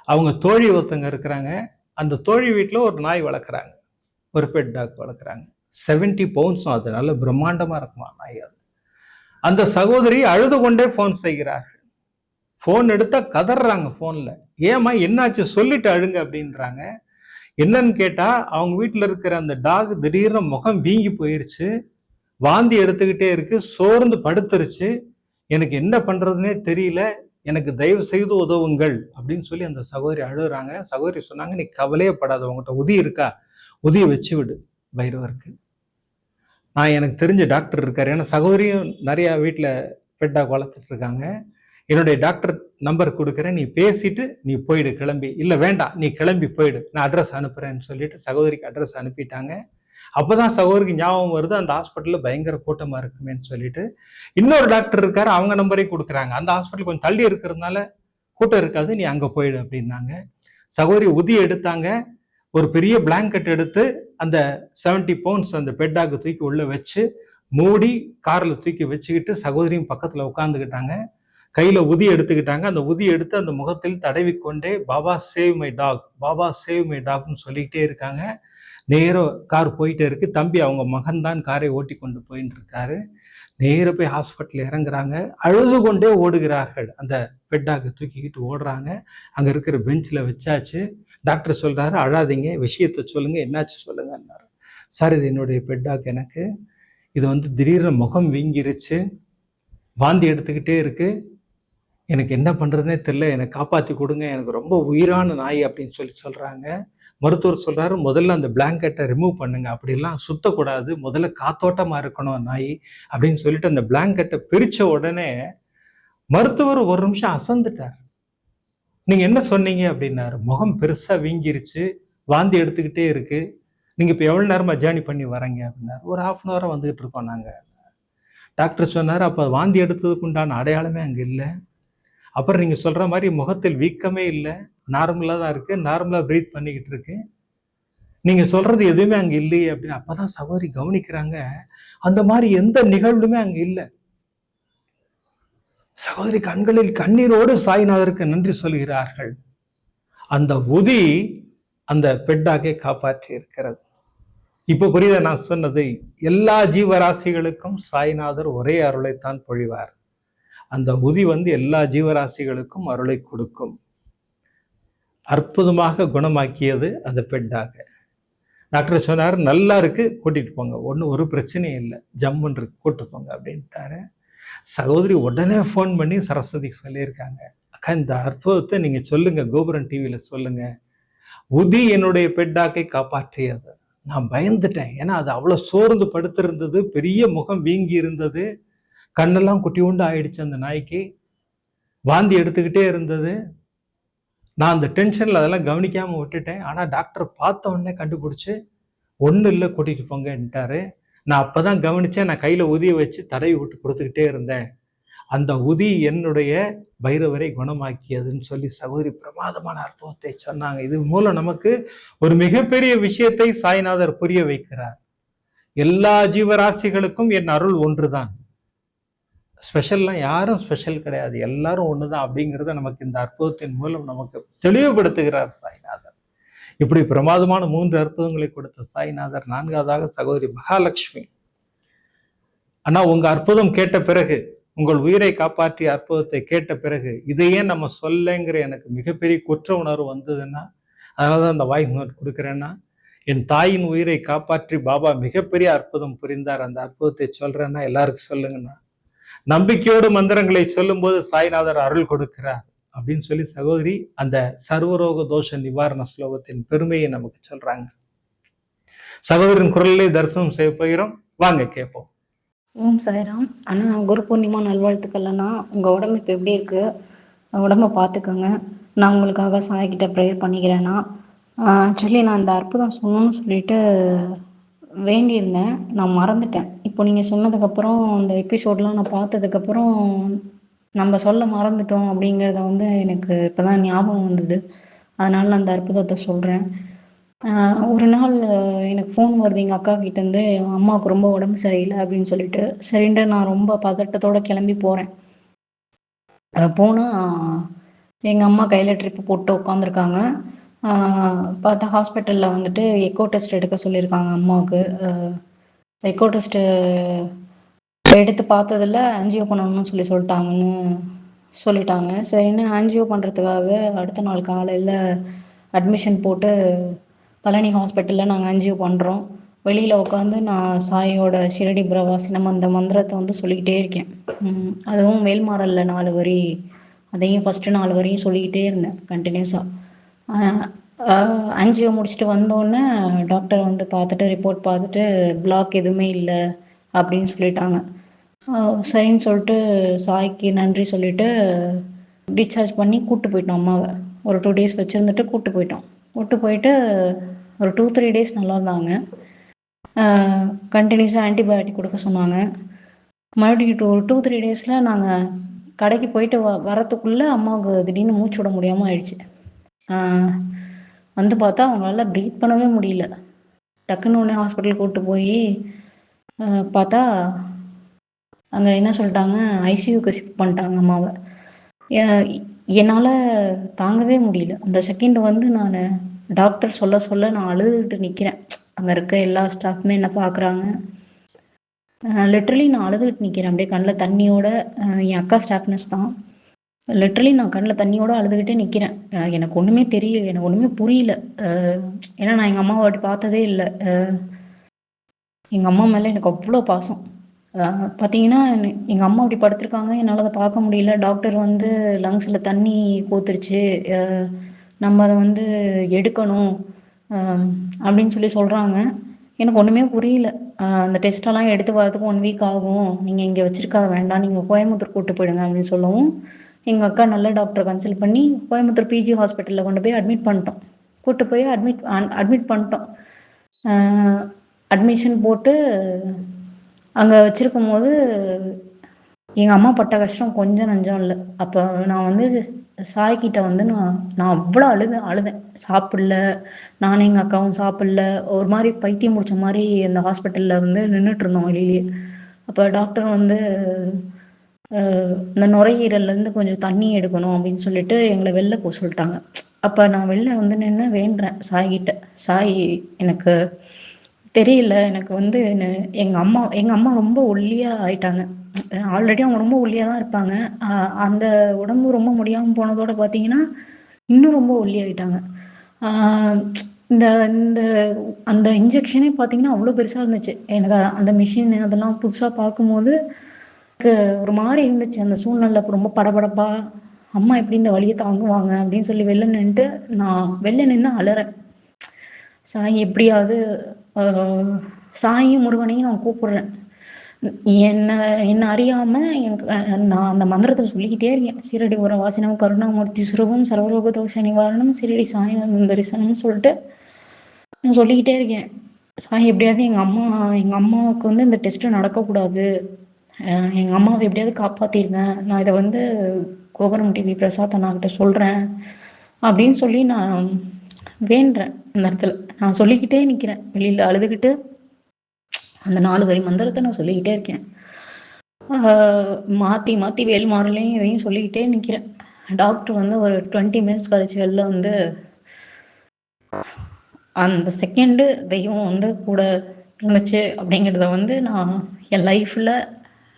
Speaker 1: அவங்க தோழி ஒருத்தங்க இருக்கிறாங்க. அந்த தோழி வீட்டுல ஒரு நாய் வளர்க்குறாங்க, ஒரு பெட் டாக் வளர்க்குறாங்க. 70 பவுண்ட்ஸும், அது நல்ல பிரம்மாண்டமா இருக்குமா நாய். அது அந்த சகோதரி அழுது கொண்டே போன் செய்கிறார்கள். போன் எடுத்தா கதறாங்க போன்ல. ஏமா என்னாச்சு சொல்லிட்டு அழுங்க அப்படின்றாங்க. என்னன்னு கேட்டா, அவங்க வீட்டுல இருக்கிற அந்த டாக் திடீர்னு முகம் வீங்கி போயிருச்சு, வாந்தி எடுத்துக்கிட்டே இருக்கு, சோர்ந்து படுத்துருச்சு, எனக்கு என்ன பண்றதுன்னே தெரியல, எனக்கு தயவு செய்து உதவுங்கள் அப்படின்னு சொல்லி அந்த சகோதரி அழுகுறாங்க. சகோதரி சொன்னாங்க, நீ கவலையே படாத, உங்ககிட்ட உதி இருக்கா, உதிய வச்சு விடு பைரவருக்கு. நான் எனக்கு தெரிஞ்ச டாக்டர் இருக்காரு, ஏன்னா சகோதரியும் நிறைய வீட்டுல பெட் டாக் வளர்த்துட்டு இருக்காங்க. என்னுடைய டாக்டர் நம்பர் கொடுக்குறேன், நீ பேசிட்டு நீ போயிடு கிளம்பி. இல்ல வேண்டாம், நீ கிளம்பி போயிடு, நான் அட்ரஸ் அனுப்புறேன்னு சொல்லிட்டு சகோதரிக்கு அட்ரஸ் அனுப்பிட்டாங்க. அப்பதான் சகோதரிக்கு ஞாபகம் வருது, அந்த ஹாஸ்பிட்டல்ல பயங்கர கூட்டமா இருக்குமேன்னு சொல்லிட்டு இன்னொரு டாக்டர் இருக்காரு, அவங்க நம்பரையும் கொடுக்குறாங்க. அந்த ஹாஸ்பிட்டல் கொஞ்சம் தள்ளி இருக்கிறதுனால கூட்டம் இருக்காது, நீ அங்க போயிடு அப்படின்னாங்க. சகோதரி உதி எடுத்தாங்க. ஒரு பெரிய பிளாங்கெட் எடுத்து அந்த 70 பவுண்ட்ஸ் அந்த பெட்டாக்கு தூக்கி உள்ள வச்சு மூடி கார்ல தூக்கி வச்சுக்கிட்டு சகோதரியும் பக்கத்துல உட்காந்துக்கிட்டாங்க. கையில உதி எடுத்துக்கிட்டாங்க. அந்த உதி எடுத்து அந்த முகத்தில் தடவிக்கொண்டே Baba save my dog, Baba save my டாக்னு சொல்லிக்கிட்டே இருக்காங்க. நேரம் கார் போயிட்டே இருக்கு. தம்பி அவங்க மகன் தான் காரை ஓட்டி கொண்டு போயிட்டு இருக்காரு. நேர போய் ஹாஸ்பிட்டல் இறங்குறாங்க. அழுது கொண்டே ஓடுகிறார்கள். அந்த பெட்டாக்கு தூக்கிக்கிட்டு ஓடுறாங்க. அங்க இருக்கிற பெஞ்சில் வச்சாச்சு. டாக்டர் சொல்றாரு, அழாதீங்க, விஷயத்த சொல்லுங்க, என்னாச்சு சொல்லுங்கன்னாரு. சார், இது என்னுடைய பெட்டாக்கு, எனக்கு இது வந்து திடீர்னு முகம் வீங்கிருச்சு, வாந்தி எடுத்துக்கிட்டே இருக்கு, எனக்கு என்ன பண்றதுனே தெரியல, எனக்கு காப்பாற்றி கொடுங்க, எனக்கு ரொம்ப உயிரான நாய் அப்படின்னு சொல்லி சொல்றாங்க. மருத்துவர் சொல்றாரு, முதல்ல அந்த பிளாங்கெட்டை ரிமூவ் பண்ணுங்க, அப்படிலாம் சுத்தக்கூடாது, முதல்ல காத்தோட்டமா இருக்கணும் நாய் அப்படின்னு சொல்லிட்டு அந்த பிளாங்கெட்டை பிரிச்ச உடனே மருத்துவர் ஒரு நிமிஷம் அசந்துட்டார். நீங்க என்ன சொன்னீங்க அப்படின்னாரு. முகம் பெருசா வீங்கிருச்சு, வாந்தி எடுத்துக்கிட்டே இருக்கு, நீங்க இப்ப எவ்வளவு நேரமா ஜேர்னி பண்ணி வரீங்க அப்படின்னாரு. ஒரு 1/2 hour வந்துகிட்டு இருக்கோம் நாங்க. டாக்டர் சொன்னாரு, அப்ப வாந்தி எடுத்ததுக்கு உண்டான அடையாளமே அங்க இல்லை. அப்புறம் நீங்க சொல்ற மாதிரி முகத்தில் வீக்கமே இல்லை, நார்மலா தான் இருக்கு, நார்மலா பிரீத் பண்ணிக்கிட்டு இருக்கு, நீங்க சொல்றது எதுவுமே அங்க இல்லையே அப்படின்னு. அப்பதான் சகோதரி கவனிக்கிறாங்க, அந்த மாதிரி எந்த நிகழ்வுமே அங்க இல்லை. சகோதரி கண்களில் கண்ணீரோடு சாய்நாதருக்கு நன்றி சொல்கிறார்கள். அந்த உதி அந்த பெட்டாக்கை காப்பாற்றி இருக்கிறது. இப்ப புரியுத நான் சொன்னது? எல்லா ஜீவராசிகளுக்கும் சாய்நாதர் ஒரே அருளைத்தான் பொழிவார். அந்த உதி வந்து எல்லா ஜீவராசிகளுக்கும் அருளை கொடுக்கும். அற்புதமாக குணமாக்கியது அந்த பெட்டாக. டாக்டர் சொன்னார், நல்லா இருக்கு, கூட்டிட்டு போங்க, ஒன்றும் ஒரு பிரச்சனையும் இல்லை, ஜம்முன்னு இருக்கு, கூட்டு போங்க அப்படின்ட்டாரு. சகோதரி உடனே ஃபோன் பண்ணி சரஸ்வதிக்கு சொல்லியிருக்காங்க, அக்கா இந்த அற்புதத்தை நீங்க சொல்லுங்க, கோபுரம் டிவியில சொல்லுங்க, உதி என்னுடைய பெட்டாக்கை காப்பாற்றியது. நான் பயந்துட்டேன், ஏன்னா அது அவ்வளவு சோர்ந்து படுத்திருந்தது, பெரிய முகம் வீங்கி இருந்தது, கண்ணெல்லாம் குட்டி உண்டு ஆயிடுச்சு, அந்த நாய்க்கு வாந்தி எடுத்துக்கிட்டே இருந்தது. நான் அந்த டென்ஷன்ல அதெல்லாம் கவனிக்காம விட்டுட்டேன். ஆனா டாக்டர் பார்த்த உடனே கண்டுபிடிச்சு ஒன்றும் இல்லை, கூட்டிட்டு போங்கன்ட்டாரு. நான் அப்பதான் கவனிச்சேன், நான் கையில உதியை வச்சு தடவி விட்டு கொடுத்துக்கிட்டே இருந்தேன். அந்த உதி என்னுடைய பைரவரை குணமாக்கியதுன்னு சொல்லி சகோதரி பிரமாதமான அற்புதத்தை சொன்னாங்க. இது மூலம் நமக்கு ஒரு மிகப்பெரிய விஷயத்தை சாய்நாதர் புரிய வைக்கிறார். எல்லா ஜீவராசிகளுக்கும் என் அருள் ஒன்றுதான், ஸ்பெஷல்லாம் யாரும் ஸ்பெஷல் கிடையாது, எல்லாரும் ஒண்ணுதான் அப்படிங்கிறத நமக்கு இந்த அற்புதத்தின் மூலம் நமக்கு தெளிவுபடுத்துகிறார் சாய்நாதர். இப்படி பிரமாதமான 3 அற்புதங்களை கொடுத்த சாய்நாதர் 4வதாக சகோதரி மகாலட்சுமி. ஆனா உங்க அற்புதம் கேட்ட பிறகு, உங்கள் உயிரை காப்பாற்றிய அற்புதத்தை கேட்ட பிறகு இதையே நம்ம சொல்லங்கிற எனக்கு மிகப்பெரிய குற்ற உணர்வு வந்ததுன்னா, அதனாலதான் அந்த வாய்ஸ் நோட் கொடுக்குறேன்னா, என் தாயின் உயிரை காப்பாற்றி பாபா மிகப்பெரிய அற்புதம் புரிந்தார், அந்த அற்புதத்தை சொல்றேன்னா எல்லாருக்கும் சொல்லுங்கண்ணா. நம்பிக்கையோடு மந்திரங்களை சொல்லும் போது சாய்நாதர் அருள் கொடுக்கிறார் அப்படின்னு சொல்லி சகோதரி அந்த சர்வரோக தோஷ நிவாரண ஸ்லோகத்தின் பெருமையை நமக்கு சொல்றாங்க. சகோதரின் குரலிலே தரிசனம் செய்ய போகிறோம், வாங்க கேட்போம்.
Speaker 3: ஓம் சாய்ராம். அண்ணா, குரு பூர்ணிமா நல்வாழ்த்துக்கள் அண்ணா. உங்கள் உடம்பு இப்போ எப்படி இருக்கு? உடம்ப பார்த்துக்கோங்க. நான் உங்களுக்காக சாய்கிட்ட ப்ரேயர் பண்ணிக்கிறேன்னா. ஆக்சுவலி நான் இந்த அற்புதம் சொல்லணும்னு சொல்லிட்டு வேண்டியிருந்தேன். நான் மறந்துட்டேன். இப்போ நீங்கள் சொன்னதுக்கப்புறம் அந்த எபிசோட்லாம் நான் பார்த்ததுக்கப்புறம் நம்ம சொல்ல மறந்துட்டோம் அப்படிங்கிறத வந்து எனக்கு இப்போ தான் ஞாபகம் வந்தது. அதனால நான் அந்த அற்புதத்தை சொல்கிறேன். ஒரு நாள் எனக்கு ஃபோன் வருது எங்கள் அக்கா கிட்டேருந்து, அம்மாவுக்கு ரொம்ப உடம்பு சரியில்லை அப்படின்னு சொல்லிட்டு. சரின்ட்டு நான் ரொம்ப பதட்டத்தோடு கிளம்பி போகிறேன். போனால் எங்கள் அம்மா கையில் ட்ரிப்பு போட்டு உட்காந்துருக்காங்க. பார்த்தா ஹாஸ்பிட்டலில் வந்துட்டு எக்கோ டெஸ்ட் எடுக்க சொல்லியிருக்காங்க அம்மாவுக்கு. எக்கோ டெஸ்ட்டு எடுத்து பார்த்ததில் ஆஞ்சியோ பண்ணணும்னு சொல்லிட்டாங்க. சரின்னு ஆஞ்சியோ பண்ணுறதுக்காக அடுத்த நாள் காலையில் அட்மிஷன் போட்டு பழனி ஹாஸ்பிட்டலில் நாங்கள் ஆஞ்சியோ பண்ணுறோம். வெளியில் உட்காந்து நான் சாயோட ஷிரடி பிரவாசினம் அந்த மந்திரத்தை வந்து சொல்லிக்கிட்டே இருக்கேன். அதுவும் வேல்மாறலில் 4 வரி, அதையும் ஃபஸ்ட்டு 4 வரியும் சொல்லிக்கிட்டே இருந்தேன் கண்டினியூஸாக. ஆஞ்சியோ முடிச்சுட்டு வந்தோடனே டாக்டர் வந்து பார்த்துட்டு ரிப்போர்ட் பார்த்துட்டு பிளாக் எதுவுமே இல்லை அப்படின்னு சொல்லிட்டாங்க. சரின்னு சொல்லிட்டு சாய்க்கு நன்றி சொல்லிவிட்டு டிஸ்சார்ஜ் பண்ணி கூப்பிட்டு போயிட்டோம் அம்மாவை. ஒரு 2 டேஸ் வச்சுருந்துட்டு கூப்பிட்டு போயிட்டு ஒரு 2-3 டேஸ் நல்லா இருந்தாங்க. கண்டினியூஸாக ஆன்டிபயோட்டிக் கொடுக்க சொன்னாங்க. மறுபடியும் ஒரு 2-3 டேஸில் நாங்கள் கடைக்கு போயிட்டு வரத்துக்குள்ளே அம்மாவுக்கு திடீர்னு மூச்சு விட முடியாமல் ஆயிடுச்சு. வந்து பார்த்தா அவங்களால ப்ரீத் பண்ணவே முடியல. டக்குன்னு உடனே ஹாஸ்பிட்டல் கூப்பிட்டு போய் பார்த்தா அங்கே என்ன சொல்லிட்டாங்க, ஐசியூக்கு ஷிஃப்ட் பண்ணிட்டாங்க அம்மாவை. என்னால் தாங்கவே முடியல. அந்த செகண்ட் வந்து நான் டாக்டர் சொல்ல நான் அழுதுகிட்டு நிற்கிறேன். அங்கே இருக்க எல்லா ஸ்டாஃப்மே என்னை பார்க்குறாங்க. லிட்ரலி நான் அழுதுகிட்டு நிற்கிறேன் அப்படியே கண்ணில் தண்ணியோட. என் அக்கா ஸ்டாஃப் நர்ஸ் தான். லிட்ரலி நான் கண்ணில் தண்ணியோடு அழுதுகிட்டே நிற்கிறேன். எனக்கு ஒன்றுமே தெரியல, எனக்கு ஒன்றுமே புரியல. ஏன்னா நான் எங்கள் அம்மாவை அப்படி பார்த்ததே இல்லை. எங்கள் அம்மா மேலே எனக்கு அவ்வளோ பாசம். பார்த்தீங்கன்னா எங்கள் அம்மா அப்படி படுத்திருக்காங்க, என்னால் அதை பார்க்க முடியல. டாக்டர் வந்து லங்ஸில் தண்ணி கோத்துருச்சு, நம்ம அதை வந்து எடுக்கணும் அப்படின்னு சொல்கிறாங்க. எனக்கு ஒன்றுமே புரியல. அந்த டெஸ்ட்டெல்லாம் எடுத்து வரதுக்கு 1 வீக் ஆகும், நீங்கள் இங்கே வச்சுருக்க வேண்டாம், நீங்கள் கோயம்புத்தூர் கூப்பிட்டு போயிடுங்க அப்படின்னு சொல்லவும் எங்கள் அக்கா நல்ல டாக்டரை கன்சல்ட் பண்ணி கோயம்புத்தூர் பிஜி ஹாஸ்பிட்டலில் கொண்டு போய் அட்மிட் பண்ணிட்டோம். கூப்பிட்டு போய் அட்மிட் பண்ணிட்டோம். அட்மிஷன் போட்டு அங்கே வச்சுருக்கும் போது எங்கள் அம்மா பட்ட கஷ்டம் கொஞ்சம் நஞ்சம் இல்லை. அப்போ நான் வந்து சாய்கிட்ட வந்து நான் அவ்வளோ அழுதேன். சாப்பிடல, நானும் எங்கள் அக்காவும் சாப்பிடல. ஒரு மாதிரி பைத்தியம் முடிச்ச மாதிரி அந்த ஹாஸ்பிட்டலில் வந்து நின்றுட்டுருந்தோம் வெளியிலேயே. அப்போ டாக்டர் வந்து இந்த நுரையீரல்லேருந்து கொஞ்சம் தண்ணி எடுக்கணும் அப்படின்னு சொல்லிட்டு எங்களை வெளில போக சொல்லிட்டாங்க. அப்போ நான் வெளில வந்து நின்று வேண்டுறேன் சாய்கிட்ட, சாய் எனக்கு தெரியல, எனக்கு வந்து எங்கள் அம்மா ரொம்ப ஒல்லியாக ஆயிட்டாங்க. ஆல்ரெடி அவங்க ரொம்ப ஒல்லியாக தான் இருப்பாங்க. அந்த உடம்பு ரொம்ப முடியாமல் போனதோடு பார்த்தீங்கன்னா இன்னும் ரொம்ப ஒல்லி ஆகிட்டாங்க. இந்த இந்த அந்த இன்ஜெக்ஷனே பார்த்தீங்கன்னா அவ்வளோ பெருசாக இருந்துச்சு. எனக்கு அந்த மிஷின் அதெல்லாம் புதுசாக பார்க்கும்போது எனக்கு ஒரு மாதிரி இருந்துச்சு. அந்த சூழ்நிலை ரொம்ப படபடப்பாக, அம்மா எப்படி இந்த வலியை தாங்குவாங்க அப்படின்னு சொல்லி வெளில நின்றுட்டு நான் வெளில நின்று அலறேன். சாய் எப்படியாவது சாயும் முருகனையும் நான் கூப்பிடுறேன். என்ன அறியாமல் எனக்கு நான் அந்த மந்திரத்தை சொல்லிக்கிட்டே இருக்கேன். ஷிரடி ஒரு வாசினம் கருணாமூர்த்தி சுரூபம் சர்வலோக தோஷ நிவாரணம் ஷிரடி சாய் தரிசனம்னு சொல்லிட்டு நான் சொல்லிக்கிட்டே இருக்கேன். சாய் எப்படியாவது எங்கள் அம்மாவுக்கு வந்து இந்த டெஸ்ட்டு நடக்கக்கூடாது, எங்கள் அம்மாவை எப்படியாவது காப்பாற்றிருங்க, நான் இதை வந்து கோபுரம் டிவி பிரசாத் அண்ணாக்கிட்ட சொல்கிறேன் அப்படின்னு சொல்லி நான் வேண்டுறேன். அந்த இடத்துல நான் சொல்லிக்கிட்டே நிற்கிறேன், வெளியில் அழுதுகிட்டு அந்த 4 வரி மந்திரத்தை நான் சொல்லிக்கிட்டே இருக்கேன். மாற்றி வேல்மாறலையும் இதையும் சொல்லிக்கிட்டே நிற்கிறேன். டாக்டர் வந்து ஒரு 20 மினிட்ஸ் கழிச்சு வெளில வந்து அந்த செகண்டு தெய்வம் வந்து கூட இருந்துச்சு அப்படிங்கிறத வந்து நான் என் லைஃப்பில்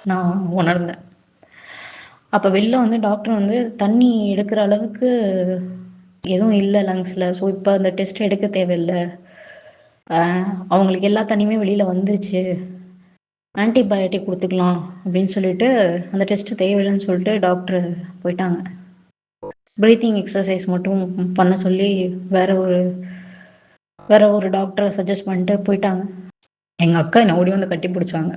Speaker 3: நான் உணர்ந்தேன். அப்போ வெளில வந்து டாக்டர் வந்து தண்ணி எடுக்கிற அளவுக்கு எதுவும் இல்லை லங்ஸில், ஸோ இப்போ அந்த டெஸ்ட் எடுக்க தேவையில்லை, அவங்களுக்கு எல்லா தண்ணியுமே வெளியில் வந்துருச்சு, ஆன்டிபயோட்டிக் கொடுத்துக்கலாம் அப்படின்னு சொல்லிட்டு அந்த டெஸ்ட்டு தேவையில்லைன்னு சொல்லிட்டு டாக்டர் போயிட்டாங்க. ப்ரீத்திங் எக்ஸசைஸ் மட்டும் பண்ண சொல்லி வேற ஒரு டாக்டரை சஜஸ்ட் பண்ணிட்டு போயிட்டாங்க. எங்கள் அக்கா என்னை ஓடி வந்து கட்டி பிடிச்சாங்க.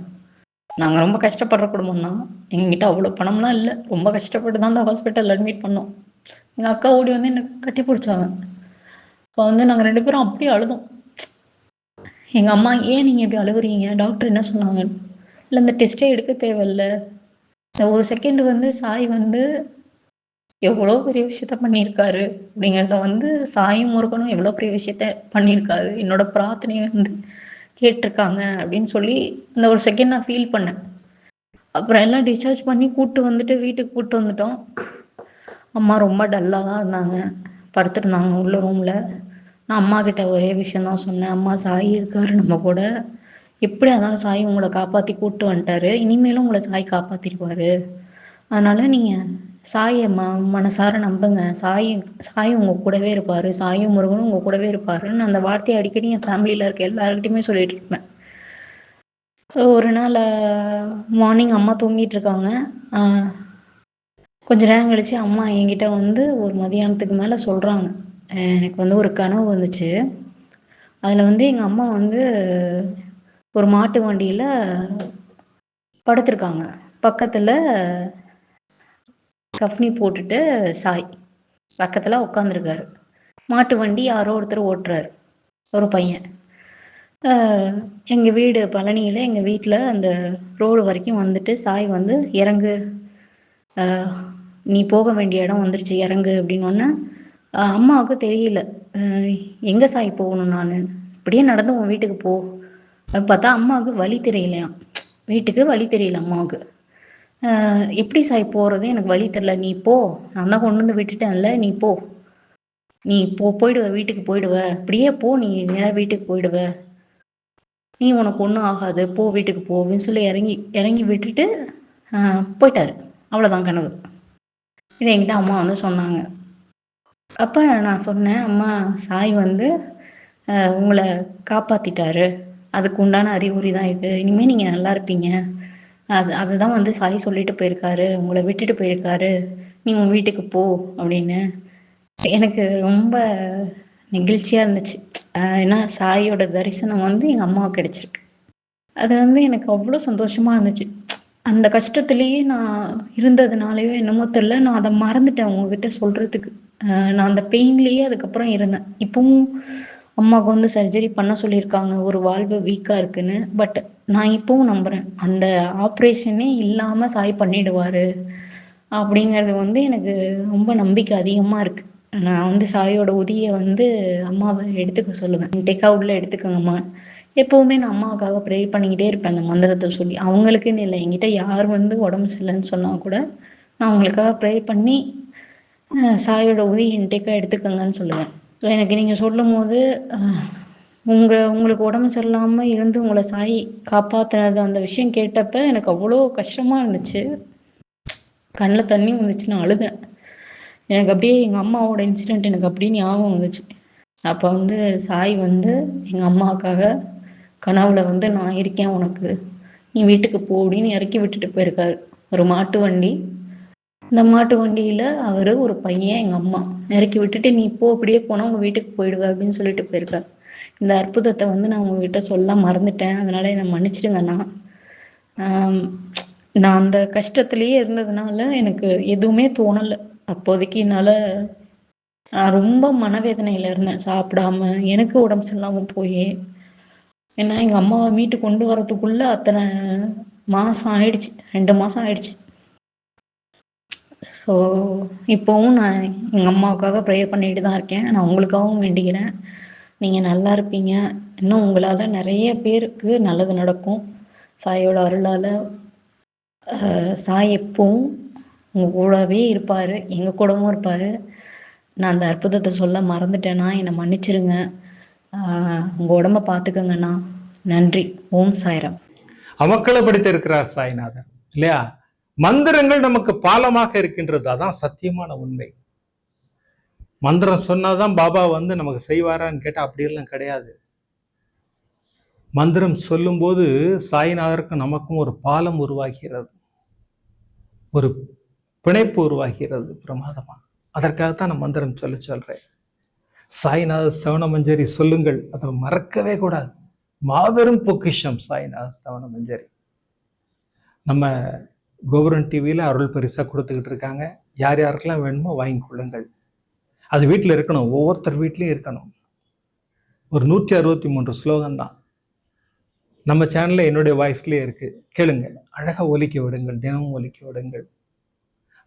Speaker 3: நாங்கள் ரொம்ப கஷ்டப்படுற குடும்பம் தான், எங்ககிட்ட அவ்வளோ பணம்லாம் இல்லை, ரொம்ப கஷ்டப்பட்டு தான் அந்த ஹாஸ்பிட்டலில் அட்மிட் பண்ணோம். எங்கள் அக்கா ஓடி வந்து என்னை கட்டி பிடிச்சாங்க. இப்போ வந்து நாங்கள் 2 பேரும் அப்படியே அழுதோம். எங்கள் அம்மா, ஏன் நீங்கள் இப்படி அழுகுறீங்க, டாக்டர் என்ன சொன்னாங்க? இல்லை, இந்த டெஸ்ட்டே எடுக்க தேவையில்ல, இந்த ஒரு செகண்ட் வந்து சாய் வந்து எவ்வளோ பெரிய விஷயத்த பண்ணியிருக்காரு அப்படிங்கிறத வந்து சாயும் முருகனும் எவ்வளோ பெரிய விஷயத்த பண்ணியிருக்காரு, என்னோட பிரார்த்தனையை வந்து கேட்டிருக்காங்க அப்படின்னு சொல்லி அந்த ஒரு செகண்ட் நான் ஃபீல் பண்ணேன். அப்புறம் எல்லாம் டிஸ்சார்ஜ் பண்ணி கூப்பிட்டு வந்துட்டு வீட்டுக்கு கூப்பிட்டு வந்துட்டோம். அம்மா ரொம்ப டல்லாக தான் இருந்தாங்க, படுத்துருந்தாங்க உள்ள ரூமில். நான் அம்மா கிட்ட ஒரே விஷயந்தான் சொன்னேன், அம்மா சாய் இருக்காரு நம்ம கூட, எப்படி இருந்தாலும் சாய் உங்களை காப்பாற்றி கூப்பிட்டு வந்துட்டாரு, இனிமேலும் உங்களை சாய் காப்பாற்றிடுவார், அதனால் நீங்கள் சாயை மனசார நம்புங்க, சாய் சாய் உங்கள் கூடவே இருப்பார், சாயும் முருகனும் உங்கள் கூடவே இருப்பாருன்னு அந்த வார்த்தையை அடிக்கடி என் ஃபேமிலியில் இருக்க எல்லாருக்கிட்டையுமே சொல்லிட்டு இருப்பேன். ஒரு நாள் மார்னிங் அம்மா தூங்கிட்டு இருக்காங்க. கொஞ்ச நேரம் கழிச்சு அம்மா என்கிட்ட வந்து ஒரு மதியானத்துக்கு மேலே சொல்கிறாங்க, எனக்கு வந்து ஒரு கனவு வந்துச்சு. அதில் வந்து எங்கள் அம்மா வந்து ஒரு மாட்டு வண்டியில் படுத்திருக்காங்க, பக்கத்தில் கஃப்னி போட்டுட்டு சாய் பக்கத்தில் உட்காந்துருக்காரு. மாட்டு வண்டி யாரோ ஒருத்தர் ஓட்டுறாரு, ஒரு பையன். எங்கள் வீடு பழனியில், எங்கள் வீட்டில் அந்த ரோடு வரைக்கும் வந்துட்டு சாய் வந்து இறங்கு, நீ போக வேண்டிய இடம் வந்துருச்சு, இறங்கு அப்படின்னோடனே அம்மாவுக்கு தெரியல எங்கே சாய் போகணும், நான் இப்படியே நடந்து உன் வீட்டுக்கு போ பார்த்தா அம்மாவுக்கு வழி தெரியலையாம், வீட்டுக்கு வழி தெரியல அம்மாவுக்கு. எப்படி சாய் போகிறது, எனக்கு வழி தெரில, நீ போ, நான் தான் கொண்டு வந்து விட்டுட்டேன்ல, நீ போ, நீ போயிடுவ, வீட்டுக்கு போயிடுவ, இப்படியே போ, நீ நேராக வீட்டுக்கு போயிடுவ, நீ உனக்கு ஒன்றும் ஆகாது, போ வீட்டுக்கு போ அப்படின்னு சொல்லி இறங்கி விட்டுட்டு போயிட்டாரு. அவ்வளோதான் கனவு. இதை என்கிட்ட அம்மா வந்து சொன்னாங்க. அப்போ நான் சொன்னேன், அம்மா சாய் வந்து உங்களை காப்பாற்றிட்டாரு, அதுக்கு உண்டான அறிகுறி தான் இது, இனிமேல் நீங்கள் நல்லா இருப்பீங்க, அதுதான் வந்து சாய் சொல்லிட்டு போயிருக்காரு, உங்களை விட்டுட்டு போயிருக்காரு, நீ உன் வீட்டுக்கு போ அப்படின்னு. எனக்கு ரொம்ப நெகிழ்ச்சியாக இருந்துச்சு. ஏன்னா சாயோட தரிசனம் வந்து எங்கள் அம்மாவுக்கு கிடைச்சிருக்கு. அது வந்து எனக்கு அவ்வளோ சந்தோஷமாக இருந்துச்சு. அந்த கஷ்டத்துலேயே நான் இருந்ததுனாலையோ என்னமோ தெரில, நான் அதை மறந்துட்டேன் உங்ககிட்ட சொல்கிறதுக்கு. நான் அந்த பெயின்லேயே அதுக்கப்புறம் இருந்தேன். இப்போவும் அம்மாவுக்கு வந்து சர்ஜரி பண்ண சொல்லியிருக்காங்க, ஒரு வால்வு வீக்காக இருக்குன்னு. பட் நான் இப்போவும் நம்புகிறேன், அந்த ஆப்ரேஷனே இல்லாமல் சாய் பண்ணிடுவார் அப்படிங்கிறது வந்து எனக்கு ரொம்ப நம்பிக்கை அதிகமாக இருக்குது. நான் வந்து சாயோட உதியை வந்து அம்மாவை எடுத்துக்க சொல்லுவேன், டேக்காக உள்ளே எடுத்துக்கோங்கம்மா. எப்போவுமே நான் அம்மாவுக்காக ப்ரே பண்ணிக்கிட்டே இருப்பேன் அந்த மந்திரத்தை சொல்லி. அவங்களுக்குன்னு இல்லை, என்கிட்ட யார் வந்து உடம்பு சரியில்லைன்னு சொன்னால் கூட நான் அவங்களுக்காக ப்ரே பண்ணி சாயோட உதவி இன்டேக்காக எடுத்துக்கோங்கன்னு சொல்லுவேன். ஸோ எனக்கு நீங்கள் சொல்லும் போது உங்களுக்கு உடம்பு சரியில்லாமல் இருந்து உங்களை சாய் காப்பாற்றுனது அந்த விஷயம் கேட்டப்போ எனக்கு அவ்வளோ கஷ்டமாக இருந்துச்சு, கண்ணில் தண்ணி வந்துச்சு, நான் அழுதேன். எனக்கு அப்படியே எங்கள் அம்மாவோட இன்சிடெண்ட் எனக்கு அப்படியே ஞாபகம் வந்துச்சு. அப்போ வந்து சாய் வந்து எங்கள் அம்மாவுக்காக கனவுல வந்து, நான் இருக்கேன் உனக்கு, நீ வீட்டுக்கு போ அப்படின்னு இறக்கி விட்டுட்டு போயிருக்காரு. ஒரு மாட்டு வண்டி, இந்த மாட்டு வண்டியில் அவர், ஒரு பையன், எங்கள் அம்மா இறக்கி விட்டுட்டு, நீ போ, அப்படியே போனால் உங்கள் வீட்டுக்கு போயிடுவேன் அப்படின்னு சொல்லிட்டு போயிருக்காரு. இந்த அற்புதத்தை வந்து நான் உங்ககிட்ட சொல்ல மறந்துட்டேன், அதனால் என்னை மன்னிச்சிடுங்கண்ணா. நான் அந்த கஷ்டத்துலேயே இருந்ததுனால எனக்கு எதுவுமே தோணலை அப்போதைக்கு. என்னால் நான் ரொம்ப மனவேதனையில் இருந்தேன், சாப்பிடாம, எனக்கு உடம்பு சரியில்லாமல் போய். ஏன்னா எங்கள் அம்மாவை மீட்டு கொண்டு வரதுக்குள்ளே அத்தனை மாதம் ஆயிடுச்சு, 2 மாதம் ஆயிடுச்சு. ஸோ இப்போவும் நான் எங்கள் அம்மாவுக்காக ப்ரேயர் பண்ணிட்டு தான் இருக்கேன். நான் உங்களுக்காகவும் வேண்டிக்கிறேன், நீங்கள் நல்லா இருப்பீங்க. இன்னும் உங்களால் நிறைய பேருக்கு நல்லது நடக்கும் சாயோட அருளால். சாய் எப்பவும் உங்கள் கூடவே இருப்பார், எங்கள் கூடவும் இருப்பார். நான் அந்த அற்புதத்தை சொல்ல மறந்துட்டேன்னா என்னை மன்னிச்சிருங்க. உங்கள் உடம்ப பார்த்துக்கங்கண்ணா. நன்றி. ஓம் சாய்ராம்.
Speaker 1: அமக்களை படித்து இருக்கிறார் சாய்நாதர் இல்லையா? மந்திரங்கள் நமக்கு பாலமாக இருக்கின்றது, அதான் சத்தியமான உண்மை. மந்திரம் சொன்னாதான் பாபா வந்து நமக்கு செய்வாரான்னு கேட்டால் அப்படியெல்லாம் கிடையாது. மந்திரம் சொல்லும்போது சாய்நாதருக்கும் நமக்கும் ஒரு பாலம் உருவாகிறது, ஒரு பிணைப்பு உருவாகிறது பிரமாதமா. அதற்காகத்தான் நான் மந்திரம் சொல்றேன். சாய்நாத சவண மஞ்சரி சொல்லுங்கள், அதை மறக்கவே கூடாது. மாபெரும் பொக்கிஷம் சாய்நாத சவண மஞ்சரி. நம்ம கோபுரம் டிவியில் அருள் பரிசாக கொடுத்துக்கிட்டு இருக்காங்க. யார் யாருக்கெல்லாம் வேணுமோ வாங்கி கொள்ளுங்கள். அது வீட்டில் இருக்கணும், ஒவ்வொருத்தர் வீட்லேயும் இருக்கணும். ஒரு 163 ஸ்லோகம் தான். நம்ம சேனல்ல என்னுடைய வாய்ஸ்லேயே இருக்கு, கேளுங்க. அழகா ஒலிக்க விடுங்கள், தினமும் ஒலிக்க விடுங்கள்.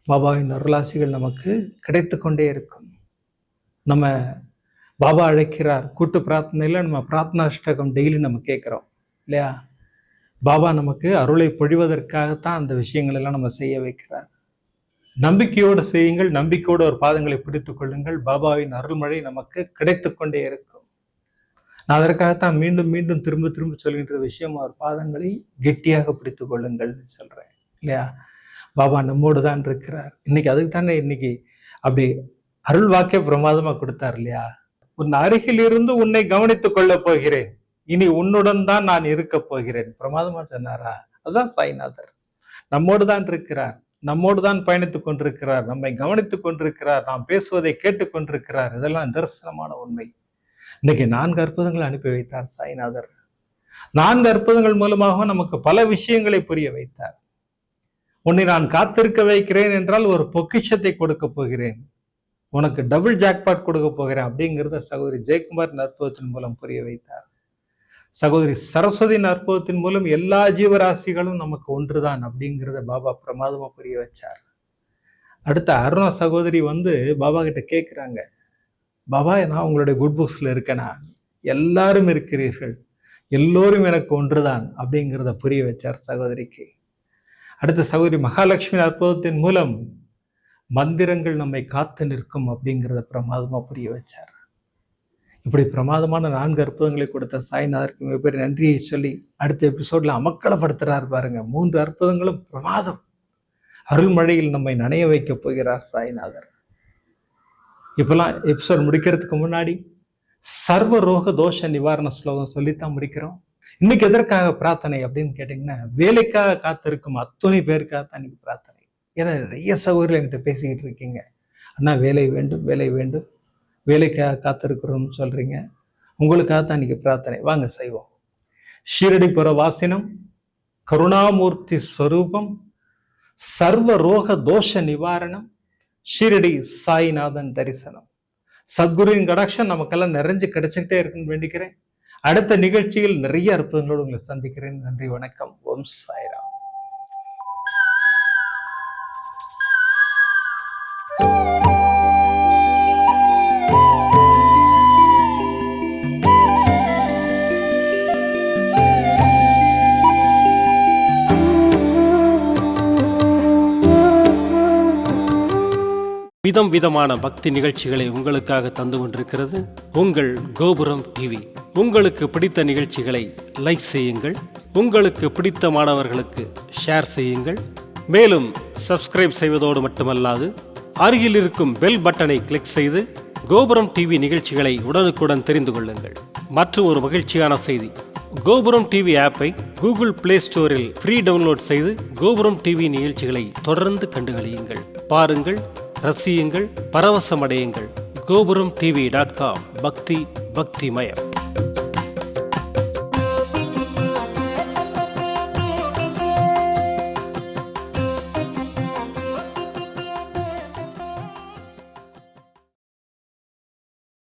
Speaker 1: பாபாவின் அருளாசிகள் நமக்கு கிடைத்து கொண்டே இருக்கும். நம்ம பாபா அழைக்கிறார், கூட்டு பிரார்த்தனையில் நம்ம பிரார்த்தனாஷ்டகம் டெய்லி நம்ம கேட்குறோம் இல்லையா? பாபா நமக்கு அருளை பொழிவதற்காகத்தான் அந்த விஷயங்கள் எல்லாம் நம்ம செய்ய வைக்கிறார். நம்பிக்கையோடு செய்யுங்கள், நம்பிக்கையோடு ஒரு பாதங்களை பிடித்துக் கொள்ளுங்கள். பாபாவின் அருள்மழை நமக்கு கிடைத்து கொண்டே இருக்கும். நான் அதற்காகத்தான் மீண்டும் மீண்டும் திரும்ப திரும்ப சொல்கின்ற விஷயம், அவர் பாதங்களை கெட்டியாக பிடித்துக் கொள்ளுங்கள் சொல்றேன் இல்லையா? பாபா நம்மோடு தான் இருக்கிறார். இன்னைக்கு அதுக்கு தானே இன்னைக்கு அப்படி அருள் வாக்கே பிரமாதமா கொடுத்தார் இல்லையா? உன் அருகில் இருந்து உன்னை கவனித்துக் கொள்ள போகிறேன், இனி உன்னுடன் தான் நான் இருக்க போகிறேன். பிரமாதமா சொன்னாரா? அதுதான் சாய்நாதர். நம்மோடு தான் இருக்கிறார், நம்மோடு தான் பயணித்துக் கொண்டிருக்கிறார், நம்மை கவனித்துக் கொண்டிருக்கிறார், நாம் பேசுவதை கேட்டுக் கொண்டிருக்கிறார். இதெல்லாம் தரிசனமான உண்மை. இன்னைக்கு 4 அற்புதங்களை அனுப்பி வைத்தார் சாய்நாதர். 4 அற்புதங்கள் மூலமாக நமக்கு பல விஷயங்களை புரிய வைத்தார். உன்னை நான் காத்திருக்க வைக்கிறேன் என்றால் ஒரு பொக்கிஷத்தை கொடுக்க போகிறேன், உனக்கு டபுள் ஜாக்பாட் கொடுக்க போகிறேன் அப்படிங்கிறத சகோதரி ஜெயக்குமார் அற்புதத்தின் மூலம் புரிய வைத்தார். சகோதரி சரஸ்வதியின் அற்புதத்தின் மூலம் எல்லா ஜீவராசிகளும் நமக்கு ஒன்றுதான் அப்படிங்கிறத பாபா பிரமாதமா புரிய வச்சார். அடுத்த அருணா சகோதரி பாபா கிட்ட கேட்குறாங்க, பாபா நான் உங்களுடைய குட் புக்ஸ்ல இருக்கேனா? எல்லாரும் இருக்கிறீர்கள், எல்லோரும் எனக்கு ஒன்றுதான் அப்படிங்கிறத புரிய வச்சார் சகோதரிக்கு. அடுத்த சகோதரி மகாலட்சுமி அற்புதத்தின் மூலம் மந்திரங்கள் நம்மை காத்து நிற்கும் அப்படிங்கிறத பிரமாதமா புரிய வச்சார். இப்படி பிரமாதமான 4 அற்புதங்களை கொடுத்த சாய்நாதருக்கு மிகப்பெரிய நன்றியை சொல்லி அடுத்த எபிசோட்ல அமக்களப்படுத்துறார் பாருங்க. 3 அற்புதங்களும் பிரமாதம். அருள்மழையில் நம்மை நனைய வைக்க போகிறார் சாய்நாதர். இப்பெல்லாம் எபிசோட் முடிக்கிறதுக்கு முன்னாடி சர்வ ரோக தோஷ நிவாரண ஸ்லோகம் சொல்லித்தான் முடிக்கிறோம். இன்னைக்கு எதற்காக பிரார்த்தனை அப்படின்னு கேட்டீங்கன்னா, வேலைக்காக காத்திருக்கும் அத்தனை பேருக்காகத்தான் இன்னைக்கு பிரார்த்தனை. ஏன்னா நிறைய சகோதரர்கள் என்கிட்ட பேசிக்கிட்டு இருக்கீங்க, அண்ணா வேலை வேண்டும் வேலை வேண்டும், வேலைக்காக காத்திருக்கிறோம்னு சொல்றீங்க. உங்களுக்காகத்தான் இன்னைக்கு பிரார்த்தனை. வாங்க செய்வோம். ஷீரடி புர வாசினம், கருணாமூர்த்தி ஸ்வரூபம், சர்வ ரோக தோஷ நிவாரணம், ஷீரடி சாய்நாதன் தரிசனம். சத்குருவின் கடாட்சம் நமக்கெல்லாம் நிறைஞ்சு கிடைச்சிக்கிட்டே இருக்குன்னு வேண்டிக்கிறேன். அடுத்த நிகழ்ச்சியில் நிறைய அற்புதங்களோடு உங்களை சந்திக்கிறேன். நன்றி, வணக்கம். ஓம் சாய்ராம்.
Speaker 4: விதம் விதமான பக்தி நிகழ்ச்சிகளை உங்களுக்காக தந்து கொண்டிருக்கிறது உங்கள் கோபுரம் டிவி. உங்களுக்கு பிடித்த நிகழ்ச்சிகளை லைக் செய்யுங்கள், உங்களுக்கு பிடித்த மாணவர்களுக்கு ஷேர் செய்யுங்கள். மேலும் சப்ஸ்கிரைப் செய்வதோடு மட்டுமல்லாது அருகில் இருக்கும் பெல் பட்டனை கிளிக் செய்து கோபுரம் டிவி நிகழ்ச்சிகளை உடனுக்குடன் தெரிந்து கொள்ளுங்கள். மற்றும் ஒரு மகிழ்ச்சியான செய்தி, கோபுரம் டிவி ஆப்பை கூகுள் பிளே ஸ்டோரில் ஃப்ரீ டவுன்லோட் செய்து கோபுரம் டிவி நிகழ்ச்சிகளை தொடர்ந்து கண்டுகளியுங்கள், பாருங்கள், ரசியுங்கள், பரவசமடையுங்கள். gopuramtv.com. பக்தி பக்திமயம்.